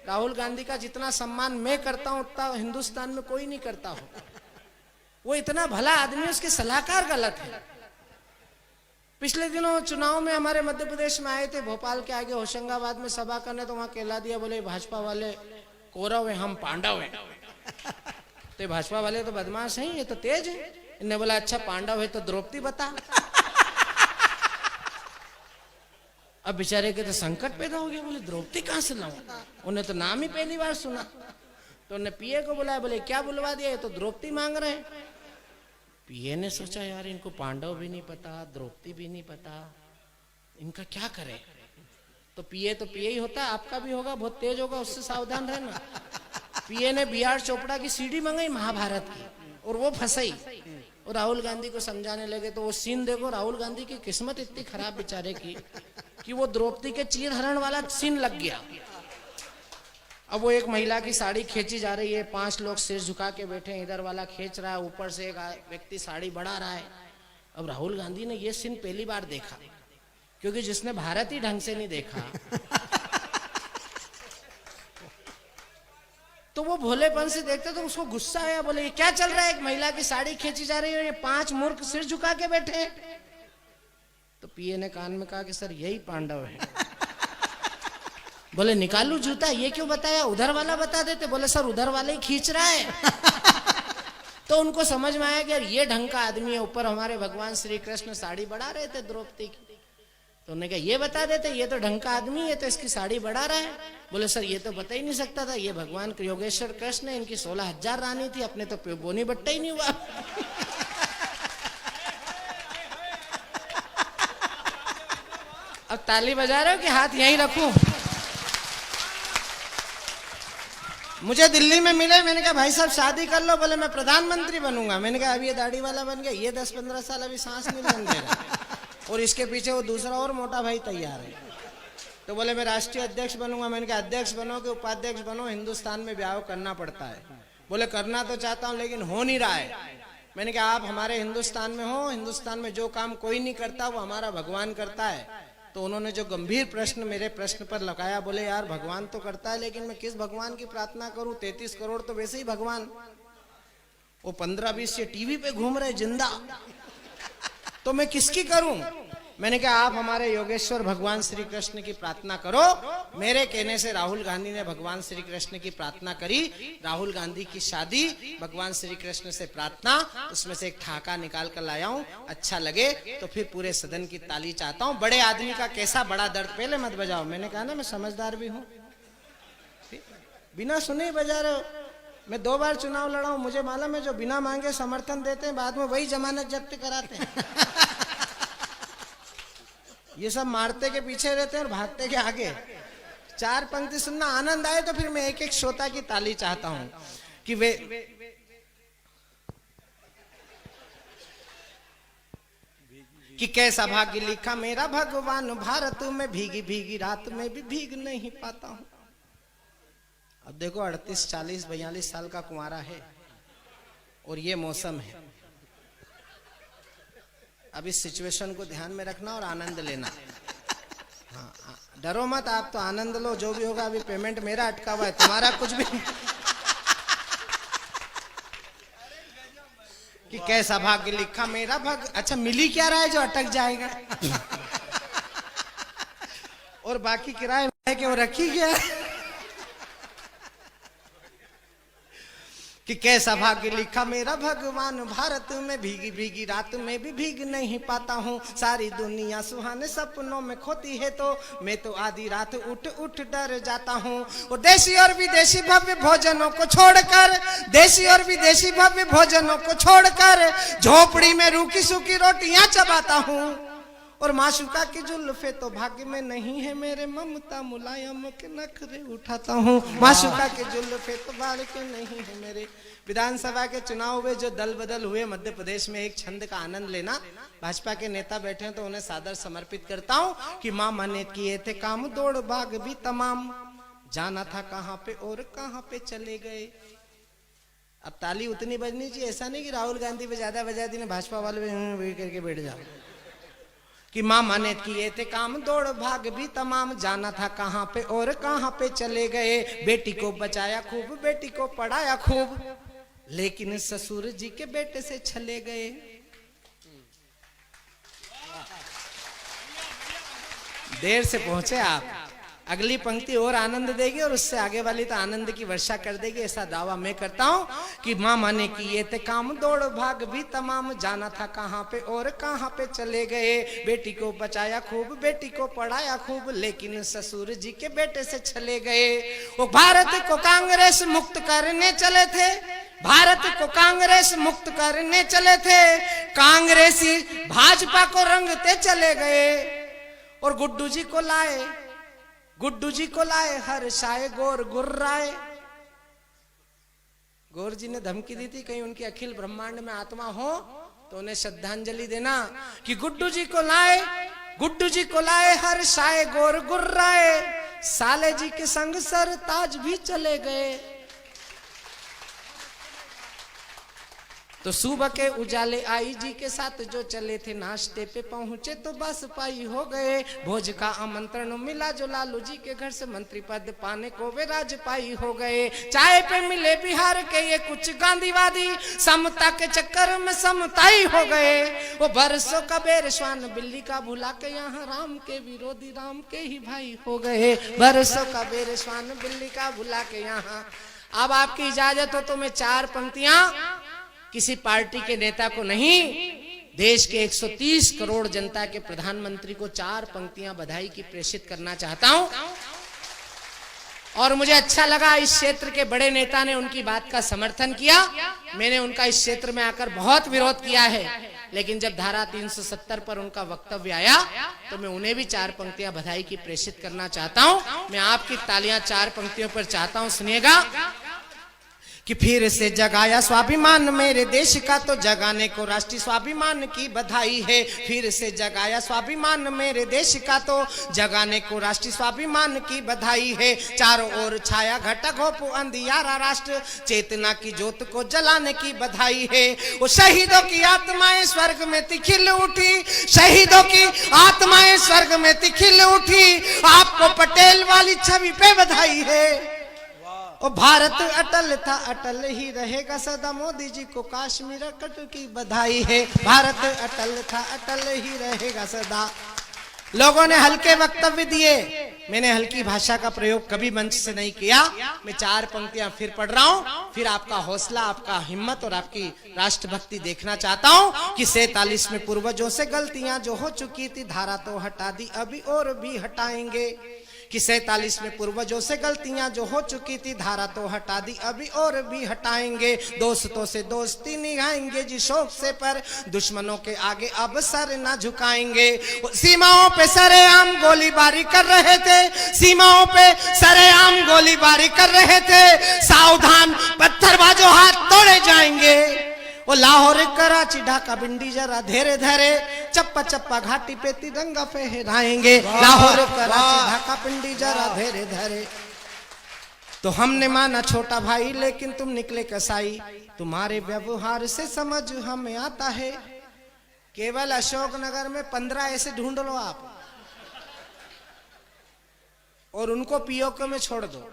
राहुल गांधी का जितना सम्मान मैं करता हूं उतना हिंदुस्तान में कोई नहीं करता हो। वो इतना भला आदमी, उसके सलाहकार गलत है। पिछले दिनों चुनाव में हमारे मध्य प्रदेश में आए थे, भोपाल के आगे होशंगाबाद में सभा करने, तो वहां कहला दिया, बोले भाजपा वाले कौरव है, हम पांडव हैं। तो भाजपा वाले तो बदमाश हैं, ये तो तेज है। इन्हें बोला अच्छा पांडव है तो द्रौपदी बता। अब बेचारे के तो संकट पैदा हो गया, बोले द्रौपदी कहां से लाऊं, उन्हें तो नाम ही पहली बार सुना। तो उन्हें पीए को बुलाया, बोले क्या बुलवा दिया, ये तो द्रौपदी मांग रहे हैं। पीए ने सोचा यार इनको पांडव भी नहीं पता, द्रौपदी भी नहीं पता, इनका क्या करे। तो पीए ही होता, आपका भी होगा, बहुत तेज होगा, उससे सावधान रहना। पीए ने बी.आर. चोपड़ा की सीडी मंगाई महाभारत की, और वो फंसाई, और राहुल गांधी को समझाने लगे। तो वो सीन देखो, राहुल गांधी की किस्मत इतनी खराब बेचारे की कि वो द्रौपदी के चीर हरण वाला सीन लग गया। अब वो एक महिला की साड़ी खींची जा रही है, 5 लोग सिर झुका के बैठे हैं, इधर वाला खींच रहा है, ऊपर से एक व्यक्ति साड़ी बढ़ा रहा है। अब राहुल गांधी ने ये सीन पहली बार देखा, क्योंकि जिसने भारत ही ढंग से नहीं देखा तो वो भोलेपन से देखते, तो उसको गुस्सा आया, बोले ये क्या चल रहा है, एक महिला की साड़ी खींची जा रही है, ये 5 मूर्ख सिर झुका के बैठे हैं। तो पीए ने कान में कहा कि सर यही पांडव है। बोले निकालू जूता, ये क्यों बताया, उधर वाला बता देते। बोले सर उधर वाला ही खींच रहा है। तो उनको समझ में आया कि यार ये ढंग का आदमी है। ऊपर हमारे भगवान श्री कृष्ण साड़ी बढ़ा रहे थे द्रौपदी की, तो उन्होंने कहा ये बता देते, ये तो ढंग का आदमी है, तो इसकी साड़ी बढ़ा रहा है। बोले सर ये तो बता ही नहीं सकता था, ये भगवान योगेश्वर कृष्ण है, इनकी 16,000 रानी थी, अपने तो बोनी बट्टा ही नहीं हुआ। अब ताली बजा रहे हो कि हाथ यहीं रखूं? मुझे दिल्ली में मिले, मैंने कहा भाई साहब शादी कर लो, बोले मैं प्रधानमंत्री बनूंगा। मैंने कहा अभी ये दाढ़ी वाला बन गया, ये 10-15 साल अभी सांस नहीं लेने दे रहा, और इसके पीछे वो दूसरा और मोटा भाई तैयार है। तो बोले मैं राष्ट्रीय अध्यक्ष बनूंगा। मैंने कहा अध्यक्ष बनो कि उपाध्यक्ष बनो, हिंदुस्तान में ब्याह करना पड़ता है। बोले करना तो चाहता हूं लेकिन हो नहीं रहा है। मैंने कहा आप हमारे हिंदुस्तान में हो, हिंदुस्तान में जो काम कोई नहीं करता वो हमारा भगवान करता है। तो उन्होंने जो गंभीर प्रश्न मेरे प्रश्न पर लगाया, बोले यार भगवान तो करता है, लेकिन मैं किस भगवान की प्रार्थना करूं, 33 करोड़ तो वैसे ही भगवान, वो 15-20 से टीवी पे घूम रहे जिंदा, तो मैं किसकी करूं। मैंने कहा आप हमारे योगेश्वर भगवान श्री कृष्ण की प्रार्थना करो। मेरे कहने से राहुल गांधी ने भगवान श्री कृष्ण की प्रार्थना करी। राहुल गांधी की शादी भगवान श्री कृष्ण से प्रार्थना, उसमें से एक ठाका निकाल कर लाया हूं। अच्छा लगे तो फिर पूरे सदन की ताली चाहता हूं। बड़े आदमी का कैसा बड़ा दर्द, पहले मत बजाओ। मैंने कहा ना मैं समझदार भी हूं, बिना सुने ही बजा रहे हो। मैं 2 बार चुनाव लड़ा हूं, मुझे मालूम है जो बिना मांगे समर्थन देते हैं बाद में वही जमानत जब्त कराते हैं। ये सब मारते के पीछे रहते हैं और भागते के आगे। 4 पंक्ति सुनना आनंद आए तो फिर मैं एक एक श्रोता की ताली चाहता हूं कि वे कि कैसा भाग्य लिखा मेरा भगवान, भारत में भीगी भीगी रात में भी भीग नहीं पाता हूं। अब देखो 38, 40, 42 साल का कुंवारा है और ये मौसम है। अब इस सिचुएशन को ध्यान में रखना और आनंद लेना। हाँ, डरो मत, आप तो आनंद लो, जो भी होगा। अभी पेमेंट मेरा अटका हुआ है, तुम्हारा कुछ भी नहीं। कि कैसा भाग्य लिखा मेरा अच्छा मिली क्या रहा है जो अटक जाएगा। और बाकी किराए है कि वो रखी गया। कि कैसा भाग्य लिखा मेरा भगवान, भारत में भीगी भीगी रात में भी भीग नहीं पाता हूँ। सारी दुनिया सुहाने सपनों में खोती है तो मैं तो आधी रात उठ उठ डर जाता हूँ। और देशी और विदेशी भव्य भोजनों को छोड़कर, देशी और विदेशी भव्य भोजनों को छोड़कर झोपड़ी में रूखी सूखी रोटियां चबाता हूँ। और माशुका की जुल्फे तो भाग्य में नहीं है मेरे, ममता मुलायम के नखरे उठाता हूँ। माशुका के जुल्फे तो भाग्य के नहीं है मेरे। विधानसभा के चुनाव हुए, जो दल बदल हुए मध्य प्रदेश में, एक छंद का आनंद लेना। भाजपा के नेता बैठे हैं तो उन्हें सादर समर्पित करता हूँ कि मामा ने किए थे काम, दौड़ भाग भी तमाम, जाना था कहाँ पे और कहाँ पे चले गए। अब ताली उतनी बजनी चाहिए, ऐसा नहीं कि राहुल गांधी पे ज्यादा बजा दी ना भाजपा वाले करके बैठ जाओ। कि मामा ने किए थे काम दौड़ भाग भी तमाम, जाना था कहाँ पे और कहाँ पे चले गए। बेटी को बचाया खूब, बेटी को पढ़ाया खूब, लेकिन ससुर जी के बेटे से छले गए। देर से पहुंचे आप। अगली पंक्ति और आनंद देगी और उससे आगे वाली तो आनंद की वर्षा कर देगी, ऐसा दावा मैं करता हूं कि मामा ने किए थे काम दौड़ भाग भी तमाम, जाना था कहाँ पे और कहाँ पे चले गए। बेटी को बचाया खूब, बेटी को पढ़ाया खूब, लेकिन ससुर जी के बेटे से छले गए। वो भारत को कांग्रेस मुक्त करने चले थे, भारत को कांग्रेस मुक्त करने चले थे, कांग्रेसी भाजपा को रंगते चले गए। और गुड्डू जी को लाए, गुड्डू जी को लाए हर शाये गोर गुर्राए। गौर जी ने धमकी दी थी कहीं उनकी अखिल ब्रह्मांड में आत्मा हो तो उन्हें श्रद्धांजलि देना कि गुड्डू जी को लाए, गुड्डू जी को लाए हर शाये गोर गुर्राए। साले जी के संग सर ताज भी चले गए। तो सुबह के उजाले आई जी के साथ जो चले थे, नाश्ते पे पहुंचे तो बस पाई हो गए। भोज का आमंत्रण मिला जो लालू जी के घर से, मंत्री पद पाने को वे राजपाई हो गए। चाय पे मिले बिहार के ये कुछ गांधीवादी, समता के चक्कर में समताई हो गए। वो बरसों का बेरश्वान बिल्ली का भुला के यहाँ राम के विरोधी राम के ही भाई हो गए। बरसों का बेरश्वान बिल्ली का भुला के यहाँ। अब आपकी इजाजत हो तो मैं 4 पंक्तियां किसी पार्टी के नेता को नहीं, देश के 130 करोड़ जनता के प्रधानमंत्री को 4 पंक्तियां बधाई की प्रेषित करना चाहता हूं। और मुझे अच्छा लगा इस क्षेत्र के बड़े नेता ने उनकी बात का समर्थन किया। मैंने उनका इस क्षेत्र में आकर बहुत विरोध किया है, लेकिन जब धारा 370 पर उनका वक्तव्य आया तो मैं उन्हें भी 4 पंक्तियां बधाई की प्रेषित करना चाहता हूं। मैं आपकी तालियां 4 पंक्तियों पर चाहता हूं, सुनिएगा। कि फिर से जगाया स्वाभिमान मेरे देश का, तो जगाने को राष्ट्रीय स्वाभिमान की बधाई है। फिर से जगाया स्वाभिमान मेरे देश का, तो जगाने को राष्ट्रीय स्वाभिमान की बधाई है। चारों ओर छाया घटा घोप अंधियारा, राष्ट्र चेतना की ज्योत को जलाने की बधाई है। वो शहीदों की आत्माएं स्वर्ग में तिखिल उठी, शहीदों की आत्माएं स्वर्ग में तिखिल उठी। आपको पटेल वाली छवि पे बधाई है। और भारत अटल था अटल ही रहेगा सदा, मोदी जी को कश्मीर कट की बधाई है। भारत अटल था अटल ही रहेगा सदा। लोगों ने हल्के वक्तव्य दिए, मैंने हल्की भाषा का प्रयोग कभी मंच से नहीं किया। मैं 4 पंक्तियां फिर पढ़ रहा हूं, फिर आपका हौसला, आपका हिम्मत और आपकी राष्ट्रभक्ति देखना चाहता हूं। कि 47 में पूर्वजों से गलतियां जो हो चुकी थी, धारा तो हटा दी अभी और भी हटाएंगे। कि 47 में पूर्वजों से गलतियां जो हो चुकी थी, धारा तो हटा दी अभी और भी हटाएंगे। दोस्तों से दोस्ती निभाएंगे जी शौक से, पर दुश्मनों के आगे अब सर ना झुकाएंगे। सीमाओं पे सरेआम गोलीबारी कर रहे थे, सीमाओं पे सरेआम गोलीबारी कर रहे थे। सावधान पत्थरबाजों हाथ तोड़े जाएंगे। वो लाहौर कराची ढाका बिंडी जरा धीरे धीरे, चप्पा चप्पा घाटी पे तिरंगा फहराएंगे। लाहौर कराची ढाका पिंडी जरा धीरे धीरे। तो हमने माना छोटा भाई लेकिन तुम निकले कसाई, तुम्हारे व्यवहार से समझ हमें आता है। केवल अशोकनगर में 15 ऐसे ढूंढ लो आप और उनको पीओके में छोड़ दो,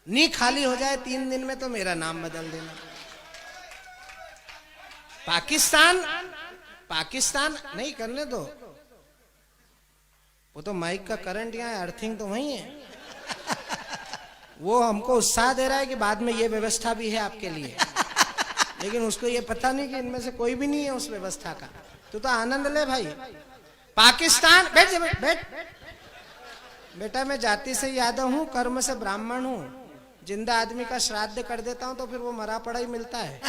नी खाली हो जाए 3 दिन में तो मेरा नाम बदल देना। पाकिस्तान नहीं करने दो, वो तो माइक का करंट यहाँ अर्थिंग तो वही है। वो हमको उत्साह दे रहा है कि बाद में ये व्यवस्था भी है आपके लिए, लेकिन उसको ये पता नहीं कि इनमें से कोई भी नहीं है उस व्यवस्था का। तो आनंद ले भाई। पाकिस्तान बैठ बैठ। बेटा मैं जाति से यादव हूँ, कर्म से ब्राह्मण हूँ। जिंदा आदमी का श्राद्ध कर देता हूँ तो फिर वो मरा पड़ा ही मिलता है।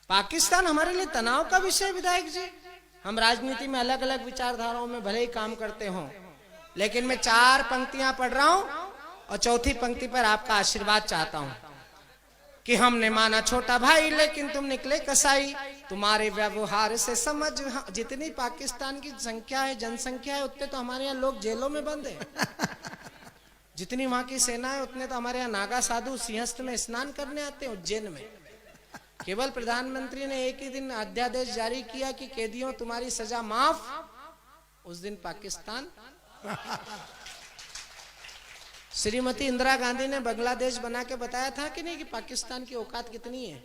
पाकिस्तान हमारे लिए तनाव का विषय विधायक जी। हम राजनीति में अलग अलग विचारधाराओं में भले ही काम करते हों, लेकिन मैं 4 पंक्तियां पढ़ रहा हूं और चौथी पंक्ति पर आपका आशीर्वाद चाहता हूं। कि हमने माना छोटा भाई लेकिन तुम निकले कसाई, तुम्हारे व्यवहार से समझ। जितनी पाकिस्तान की संख्या है, जनसंख्या है, उतने तो हमारे यहाँ लोग जेलों में बंद है। जितनी वहां की सेना है उतने तो हमारे यहाँ नागा साधु सिंहस्थ में स्नान करने आते हैं, उज्जैन में। केवल प्रधानमंत्री ने एक ही दिन अध्यादेश जारी किया कि कैदियों तुम्हारी सजा माफ, उस दिन पाकिस्तान श्रीमती इंदिरा गांधी ने बांग्लादेश बना के बताया था कि नहीं कि पाकिस्तान की औकात कितनी है।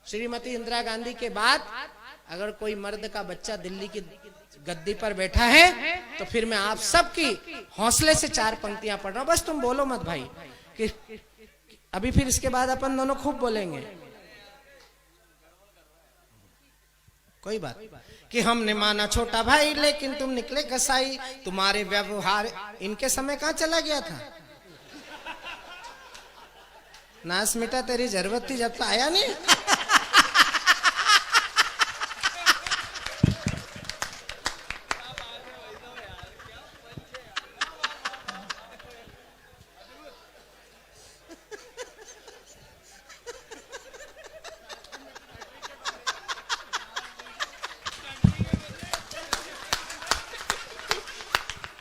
श्रीमती इंदिरा गांधी के बाद अगर कोई मर्द का बच्चा दिल्ली की गद्दी पर बैठा है तो फिर मैं आप सबकी हौसले से 4 पंक्तियां पढ़ रहा हूं, बस तुम बोलो मत भाई कि अभी फिर इसके बाद अपन दोनों खूब बोलेंगे। कोई बात कि हमने माना छोटा भाई लेकिन तुम निकले कसाई, तुम्हारे व्यवहार, इनके समय कहां चला गया था? नास मिटा तेरी जरूरत थी जब तो आया नहीं।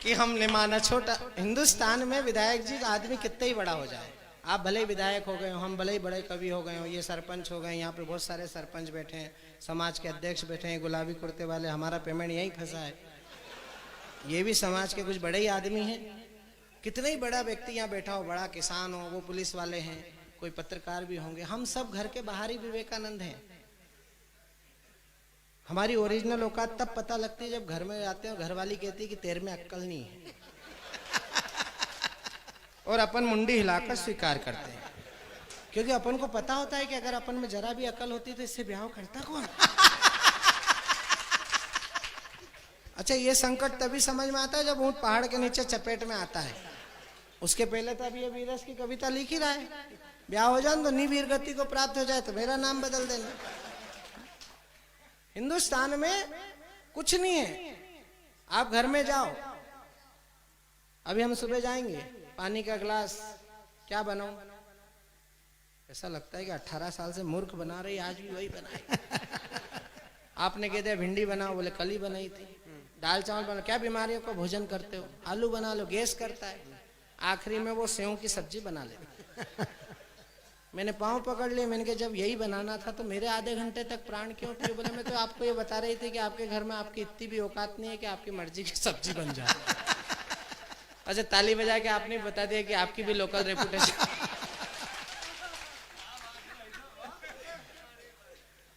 कि हमने माना छोटा। हिंदुस्तान में विधायक जी का आदमी कितना ही बड़ा हो जाए, आप भले ही विधायक हो गए हो, हम भले ही बड़े कवि हो गए हो, ये सरपंच हो गए, यहाँ पे बहुत सारे सरपंच बैठे हैं, समाज के अध्यक्ष बैठे हैं, गुलाबी कुर्ते वाले, हमारा पेमेंट यहीं फंसा है, ये भी समाज के कुछ बड़े ही आदमी हैं। कितने ही बड़ा व्यक्ति यहाँ बैठा हो, बड़ा किसान हो, वो पुलिस वाले हैं, कोई पत्रकार भी होंगे, हम सब घर के बाहर ही विवेकानंद हैं। हमारी ओरिजिनल औकात तब पता लगती है जब घर में आते हैं, घर वाली कहती है कि तेरे में अक्ल नहीं है, और अपन मुंडी हिलाकर स्वीकार करते हैं, क्योंकि अपन को पता होता है कि अगर अपन में जरा भी अकल होती तो इससे ब्याह करता कौन। अच्छा, ये संकट तभी समझ में आता है जब ऊंट पहाड़ के नीचे चपेट में आता है, उसके पहले तो अभी ये वीरस की कविता लिख ही रहा है, ब्याह हो जाए तो नी वीर गति को प्राप्त हो जाए तो मेरा नाम बदल देना। हिंदुस्तान में कुछ नहीं है, आप घर में जाओ, अभी हम सुबह जाएंगे, पानी का गिलास क्या बनाऊं, ऐसा लगता है कि 18 साल से मूर्ख बना रही, आज भी वही बनाए। आपने कह दिया भिंडी बनाओ, बोले कल ही बनाई थी। दाल चावल बनाओ, क्या बीमारियों को भोजन करते हो, आलू बना लो, गैस करता है। आखिरी में वो सेव की सब्जी बना ले। मैंने पाँव पकड़ लिए, मैंने कहा जब यही बनाना था तो मेरे आधे घंटे तक प्राण क्यों थे। बोले मैं तो आपको ये बता रही थी कि आपके घर में आपकी इतनी भी औकात नहीं है कि आपकी मर्जी की सब्जी बन जाए। अच्छा, ताली बजा के आपने बता दिया कि आपकी भी लोकल रेपुटेशन।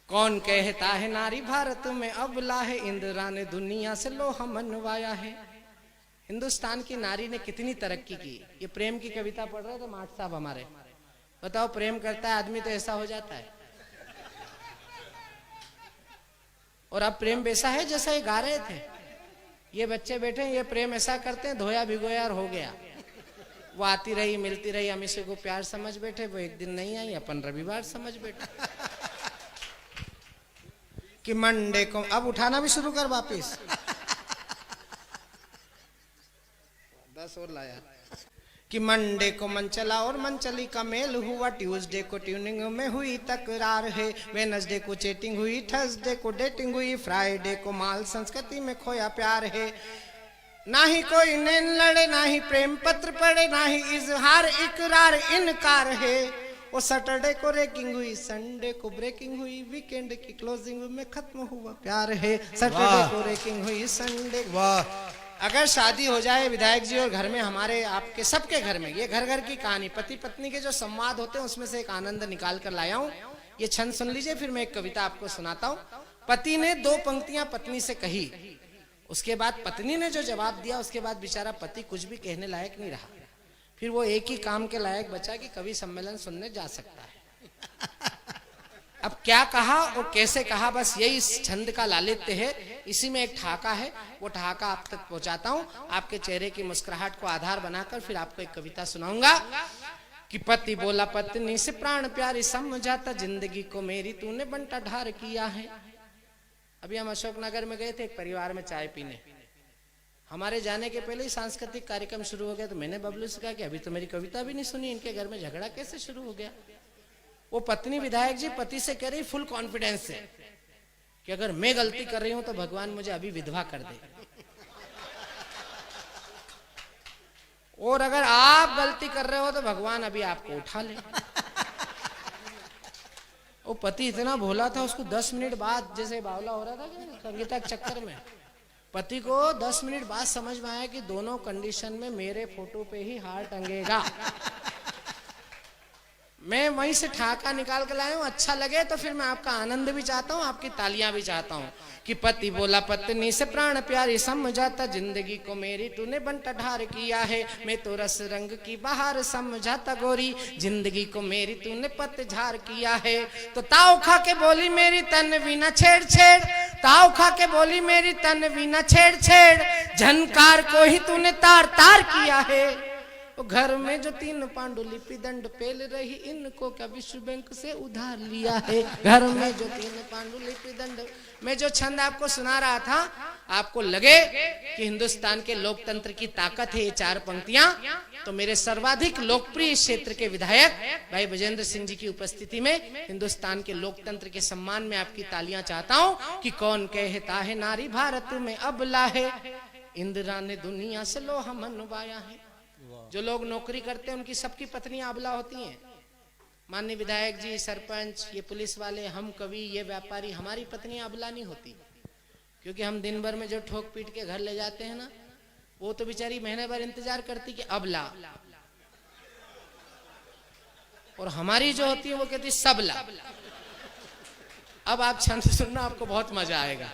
कौन कहता है नारी भारत में अबला है, इंदिरा ने दुनिया से लोहा मनवाया है। हिंदुस्तान की नारी ने कितनी तरक्की की। ये प्रेम की कविता पढ़ रहे थे माठ साहब हमारे, बताओ प्रेम करता है आदमी तो ऐसा हो जाता है, और अब प्रेम वैसा है जैसा ये गा रहे थे। ये बच्चे बैठे, ये प्रेम ऐसा करते हैं, धोया भिगोया और हो गया। वो आती रही, मिलती रही, हम इसी को प्यार समझ बैठे, वो एक दिन नहीं आई, अपन रविवार समझ बैठे। कि मंडे को अब उठाना भी शुरू कर वापिस। 10 और लाया। कि मंडे को मन चला और मन चली का मेल हुआ, ट्यूसडे को ट्यूनिंग में हुई तकरार है, वेडनेसडे को चेटिंग हुई, थर्सडे को डेटिंग हुई, फ्राइडे को माल संस्कृति में खोया प्यार है। ना ही कोई नैन लड़े, ना ही प्रेम पत्र पढ़े, ना ही इजहार इकरार इनकार है। और सैटरडे को रेकिंग हुई, संडे को ब्रेकिंग हुई, वीकेंड की क्लोजिंग में खत्म हुआ प्यार है। सैटरडे को रेकिंग हुई, संडे। वाह, अगर शादी हो जाए विधायक जी और घर में, हमारे आपके सबके घर में, ये घर घर की कहानी, पति पत्नी के जो संवाद होते हैं उसमें से एक आनंद निकाल कर लाया हूं। ये छंद सुन लीजिए, फिर मैं एक कविता आपको सुनाता हूं। पति ने 2 पंक्तियां पत्नी से कही, उसके बाद पत्नी ने जो जवाब दिया, उसके बाद बेचारा पति कुछ भी कहने लायक नहीं रहा। फिर वो एक ही काम के लायक बचा कि कवि सम्मेलन सुनने जा सकता है। अब क्या कहा और कैसे कहा, बस यही इस छंद का लालित्य है। इसी में एक ठहाका है, वो ठहाका आप तक पहुंचाता हूं। आपके चेहरे की मुस्कुराहट को आधार बनाकर फिर आपको एक कविता सुनाऊंगा। कि पति बोला पत्नी से प्राण प्यारी, समझाता जिंदगी को मेरी तूने बंटा ढार किया है। अभी हम अशोकनगर में गए थे एक परिवार में चाय पीने, हमारे जाने के पहले ही सांस्कृतिक कार्यक्रम शुरू हो गया। तो मैंने बबलू से कहा कि अभी तो मेरी कविता भी नहीं सुनी, इनके घर में झगड़ा कैसे शुरू हो गया। वो पत्नी विधायक जी पति से कह रही फुल कॉन्फिडेंस से कि अगर मैं गलती कर रही हूं तो भगवान मुझे अभी विधवा कर दे, और अगर आप गलती कर रहे हो तो भगवान अभी आपको उठा ले। वो पति इतना भोला था, उसको 10 मिनट बाद, जैसे बावला हो रहा था कि संगीता के चक्कर में, पति को 10 मिनट बाद समझ में आया कि दोनों कंडीशन में मेरे फोटो पे ही हार टंगेगा। मैं वहीं से ठाका निकाल के लाया हूं। अच्छा लगे तो फिर मैं आपका आनंद भी चाहता हूं, आपकी तालियां भी चाहता हूं कि पति बोला पत्नी से प्राण प्यारी समझाता, जिंदगी को मेरी तूने बंटा ढार किया है, मैं तो रस रंग की बहार समझाता गोरी, जिंदगी को मेरी तूने पतझार किया है। तो ताव खा के बोली मेरी तन्वी न छेड़ छेड़, ताव खा के बोली मेरी तन्वी न छेड़ छेड़, झनकार को ही तूने तार तार किया है। तो घर में जो 3 पांडुलिपि दंड पेल रही, इनको क्या विश्व बैंक से उधार लिया है। घर में जो 3 पांडुलिपि दंड, मैं जो छंद आपको सुना रहा था, आपको लगे कि हिंदुस्तान के लोकतंत्र की ताकत है ये 4 पंक्तियां, तो मेरे सर्वाधिक लोकप्रिय क्षेत्र के विधायक भाई बजेंद्र सिंह जी की उपस्थिति में हिंदुस्तान के लोकतंत्र के सम्मान में आपकी तालियां चाहता हूं कि कौन कहता है नारी भारत में अबला है, इंदिरा ने दुनिया से लोहा मनवाया है। जो लोग नौकरी करते हैं उनकी सबकी पत्नियां अबला होती हैं। माननीय विधायक जी, सरपंच, ये पुलिस वाले, हम कवि, ये व्यापारी, हमारी पत्नियां अबला नहीं होती, क्योंकि हम दिन भर में जो ठोक पीट के घर ले जाते हैं ना, वो तो बेचारी महीने भर इंतजार करती कि अबला, और हमारी जो होती है वो कहती सबला। अब आप छंद सुनना, आपको बहुत मजा आएगा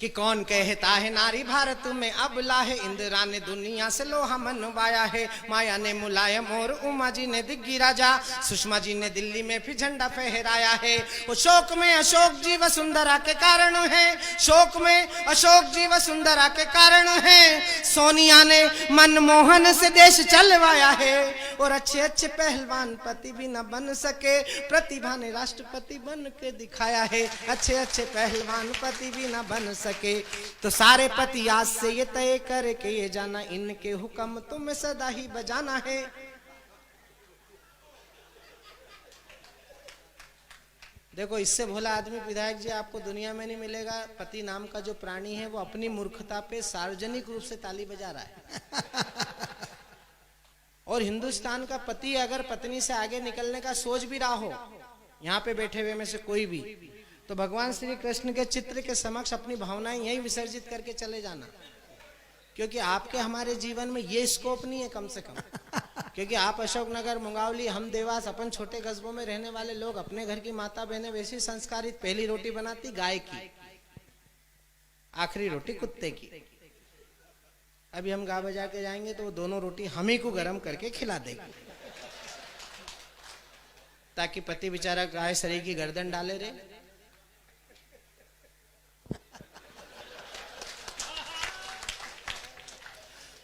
कि कौन कहता है नारी भारत में अबला है, इंदिरा ने दुनिया से लोहा मनवाया है, माया ने मुलायम और उमा जी ने दिग्गिराजा, सुषमा जी ने दिल्ली में फिर झंडा फहराया है। वो शोक में अशोक जी वसुंधरा के कारण है, शोक में अशोक जी वसुंधरा के कारण है, सोनिया ने मनमोहन से देश चलवाया है, और अच्छे अच्छे पहलवान पति भी न बन सके, प्रतिभा ने राष्ट्रपति बन के दिखाया है, अच्छे अच्छे पहलवान पति भी न बन सके। तो सारे पति आज से ये तय करके ये जाना, इनके हुक्म तुम्हें सदा ही बजाना है। देखो, इससे भोला आदमी विधायक जी आपको दुनिया में नहीं मिलेगा। पति नाम का जो प्राणी है वो अपनी मूर्खता पे सार्वजनिक रूप से ताली बजा रहा है। और हिंदुस्तान का पति अगर पत्नी से आगे निकलने का सोच भी रहा हो, यहाँ पे बैठे हुए में से कोई भी, तो भगवान श्री कृष्ण के चित्र के समक्ष अपनी भावनाएं यही विसर्जित करके चले जाना, क्योंकि आपके हमारे जीवन में ये स्कोप नहीं है कम से कम। क्योंकि आप अशोकनगर, मुंगावली, हम देवास, अपन छोटे कस्बों में रहने वाले लोग, अपने घर की माता बहनें वैसी संस्कारित, पहली रोटी बनाती गाय की, आखिरी रोटी कुत्ते की। अभी हम गा बजा के जाएंगे तो वो दोनों रोटी हम ही को गर्म करके खिला देगी, ताकि पति बेचारा गाय शरीर की गर्दन डाले रहे।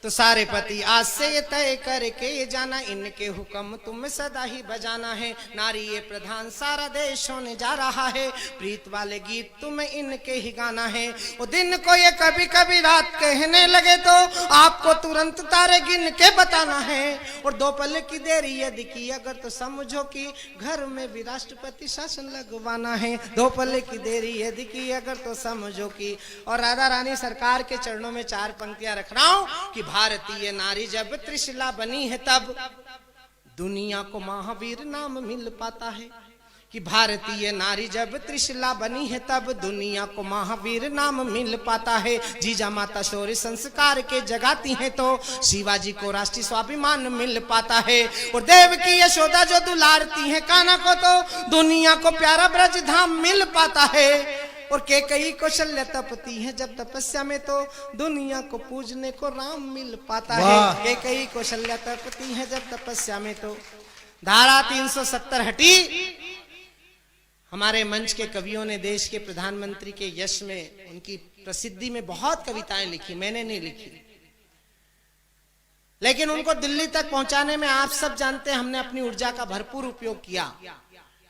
तो सारे पति आज से ये तय करके ये जाना, इनके हुक्म तुम्हें सदा ही बजाना है, नारी ये प्रधान सारा देश होने जा रहा है, प्रीत वाले गीत तुम्हें इनके ही गाना है। वो दिन को ये कभी कभी रात कहने लगे तो आपको तुरंत तारे गिन के बताना है, और 2 पल की देरी यदि की अगर तो समझो कि घर में भी राष्ट्रपति शासन लगवाना है, 2 पल की देरी यदि की अगर तो समझो कि। और राधा रानी सरकार के चरणों में 4 पंक्तियां रख रहा हूं कि भारतीय नारी जब त्रिशला बनी है तब दुनिया को महावीर नाम मिल पाता है, कि भारतीय नारी जब त्रिशला बनी है तब दुनिया को महावीर नाम मिल पाता है। जीजा माता शौर्य संस्कार के जगाती हैं तो शिवाजी को राष्ट्रीय स्वाभिमान मिल पाता है, और देव की यशोदा जो दुलारती है कान्हा को तो दुनिया को प्यारा ब्रज धाम मिल पाता है, और केकई कौशल्य तपती है जब तपस्या में तो दुनिया को पूजने को राम मिल पाता है। केकई कौशल्य तपती है जब तपस्या में तो। धारा 370 हटी। हमारे मंच के कवियों ने देश के प्रधानमंत्री के यश में, उनकी प्रसिद्धि में बहुत कविताएं लिखी, मैंने नहीं लिखी, लेकिन उनको दिल्ली तक पहुंचाने में आप सब जानते हैं हमने अपनी ऊर्जा का भरपूर उपयोग किया।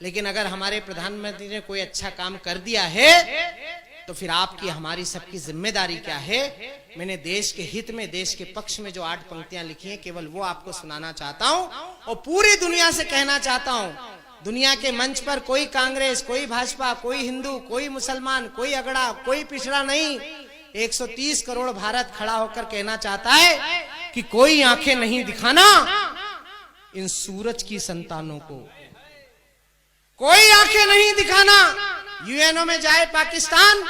लेकिन अगर हमारे प्रधानमंत्री ने कोई अच्छा काम कर दिया है तो फिर आपकी हमारी सबकी जिम्मेदारी क्या है। मैंने देश के हित में, देश के पक्ष में जो 8 पंक्तियां लिखी हैं, केवल वो आपको सुनाना चाहता हूं, और पूरी दुनिया से कहना चाहता हूं, दुनिया के मंच पर कोई कांग्रेस, कोई भाजपा, कोई हिंदू, कोई मुसलमान, कोई अगड़ा, कोई पिछड़ा नहीं, 130 करोड़ भारत खड़ा होकर कहना चाहता है कि कोई आंखें नहीं दिखाना इन सूरज की संतानों को। कोई आंखें नहीं दिखाना। यूएनओ में जाए पाकिस्तान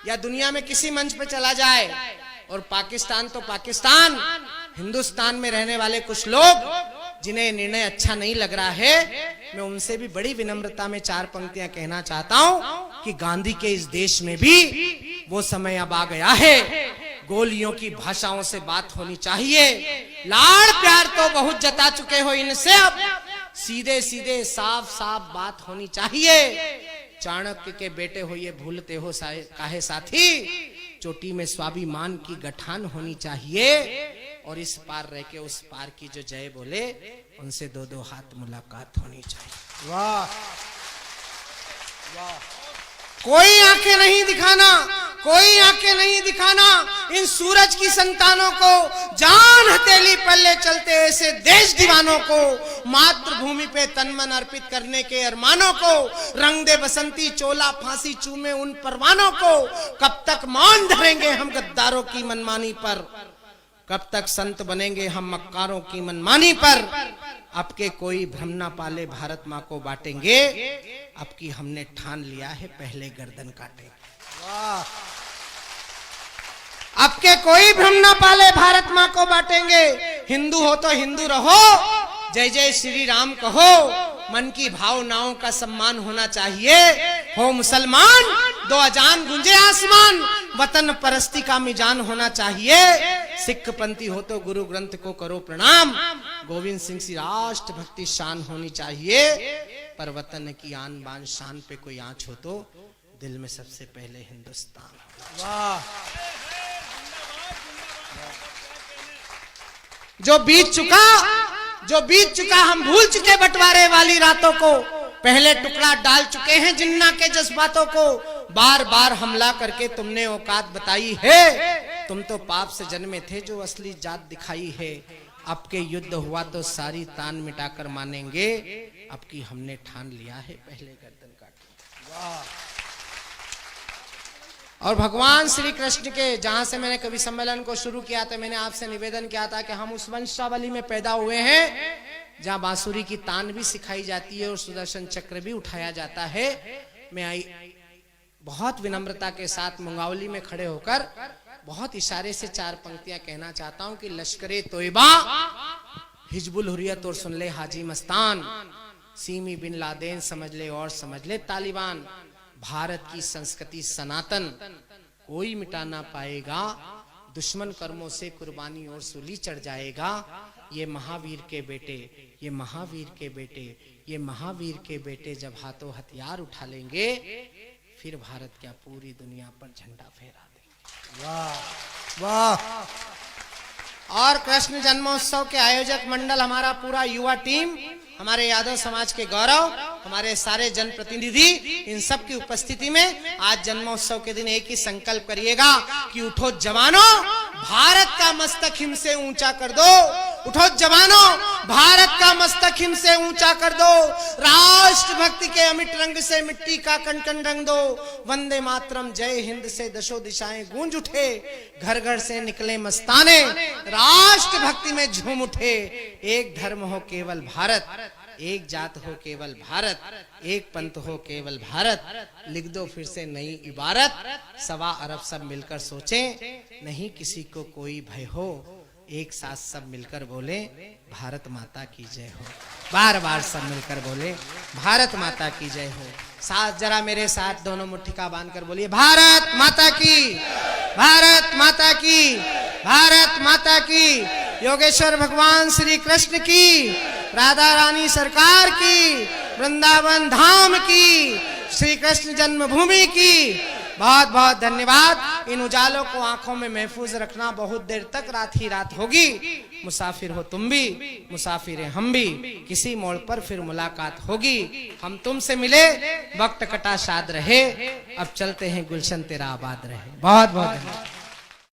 या दुनिया में किसी मंच पे चला जाए, और पाकिस्तान तो पाकिस्तान, हिंदुस्तान में रहने वाले कुछ लोग जिन्हें निर्णय अच्छा नहीं लग रहा है, मैं उनसे भी बड़ी विनम्रता में 4 पंक्तियां कहना चाहता हूं कि गांधी के इस देश में भी वो समय अब आ गया है, गोलियों की भाषाओं से बात होनी चाहिए। लाड़ प्यार तो बहुत जता चुके हो इनसे, अब सीधे सीधे साफ साफ बात होनी चाहिए। चाणक्य के बेटे हो ये भूलते हो काहे साथी, चोटी में स्वाभिमान की गठान होनी चाहिए, और इस पार रह के उस पार की जो जय बोले उनसे 2-2 हाथ मुलाकात होनी चाहिए। वाह वाह। कोई आंखें नहीं दिखाना, कोई आंखें नहीं दिखाना इन सूरज की संतानों को, जान हथेली पल्ले चलते ऐसे देश दीवानों को, मातृभूमि पे तन मन अर्पित करने के अरमानों को, रंग दे बसंती चोला फांसी चूमे उन परवानों को। कब तक मौन धरेंगे हम गद्दारों की मनमानी पर, कब तक संत बनेंगे हम मक्कारों की मनमानी पर। अब के कोई भ्रम ना पाले भारत माँ को बांटेंगे, अब की हमने ठान लिया है पहले गर्दन काटेंगे। वाह। अब के कोई भ्रम ना पाले भारत माँ को बांटेंगे। हिंदू हो तो हिंदू रहो, जय जय श्री राम कहो, मन की भावनाओं का सम्मान होना चाहिए। हो मुसलमान दो अजान गूंजे आसमान, वतन परस्ती का मिजान होना चाहिए। सिख पंथी हो तो गुरु ग्रंथ को करो प्रणाम, गोविंद सिंह सी राष्ट्र भक्ति शान होनी चाहिए। पर वतन की आन बान शान पे कोई आंच हो तो दिल में सबसे पहले हिंदुस्तान। वाह। जो बीत चुका हम भूल चुके बंटवारे वाली रातों को, पहले टुकड़ा डाल चुके हैं जिन्ना के जज्बातों को। बार बार हमला करके तुमने औकात बताई है, तुम तो पाप से जन्मे थे जो असली जात दिखाई है। अब के युद्ध हुआ तो सारी तान मिटाकर मानेंगे, अब की हमने ठान लिया है पहले गर्दन काटेंगे। वाह। और भगवान श्री कृष्ण के, जहां से मैंने कवि सम्मेलन को शुरू किया था, मैंने आपसे निवेदन किया था कि हम उस वंशावली में पैदा हुए हैं जहां बांसुरी की तान भी सिखाई जाती है और सुदर्शन चक्र भी उठाया जाता है। मैं बहुत विनम्रता के साथ मुंगावली में खड़े होकर बहुत इशारे से 4 पंक्तियां कहना चाहता हूं कि लश्करे तोयबा, हिजबुल हुर्रियत और सुन ले Haji Mastan, semi bin Laden समझ ले और समझ ले तालिबान। भारत की संस्कृति सनातन कोई मिटा ना पाएगा, दुश्मन कर्मों से कुर्बानी और सूली चढ़ जाएगा। ये महावीर के बेटे, ये महावीर के बेटे, ये महावीर के बेटे जब हाथों हथियार उठा लेंगे, फिर भारत क्या पूरी दुनिया पर झंडा फहरा देंगे। वाह वाह। और कृष्ण जन्मोत्सव के आयोजक मंडल, हमारा पूरा युवा टीम, हमारे यादव समाज के गौरव, हमारे सारे जनप्रतिनिधि, इन सब की उपस्थिति में आज जन्मोत्सव के दिन एक ही संकल्प करिएगा कि उठो जवानों, भारत का मस्तक हिम से ऊंचा कर दो। उठो जवानों, भारत का मस्तक हिम से ऊंचा कर दो। राष्ट्र भक्ति के अमिट रंग से मिट्टी का कण कण रंग दो। वंदे मातरम जय हिंद से दशो दिशाएं गूंज उठे, घर घर से निकले मस्ताने, राष्ट्र भक्ति में झूम उठे। एक धर्म हो केवल भारत, एक जात हो केवल भारत, एक पंथ हो केवल भारत। लिख दो फिर से नई इबारत, 1.25 अरब सब मिलकर सोचें, नहीं किसी को कोई भय हो, एक साथ सब मिलकर बोले भारत माता की जय हो। बार बार सब मिलकर बोले भारत माता की जय हो। साथ जरा मेरे साथ दोनों मुट्ठिका बांधकर बोलिए भारत माता की, भारत माता की, भारत माता की। योगेश्वर भगवान श्री कृष्ण की, राधा रानी सरकार की, वृंदावन धाम की, श्री कृष्ण जन्मभूमि की बहुत बहुत धन्यवाद। इन उजालों को आंखों में महफूज रखना, बहुत देर तक रात ही रात होगी। मुसाफिर हो तुम भी, मुसाफिर है हम भी, किसी मोड़ पर फिर मुलाकात होगी। हम तुमसे मिले, वक्त कटा शाद रहे, अब चलते हैं गुलशन तेरा आबाद रहे। बहुत बहुत धन्यवाद।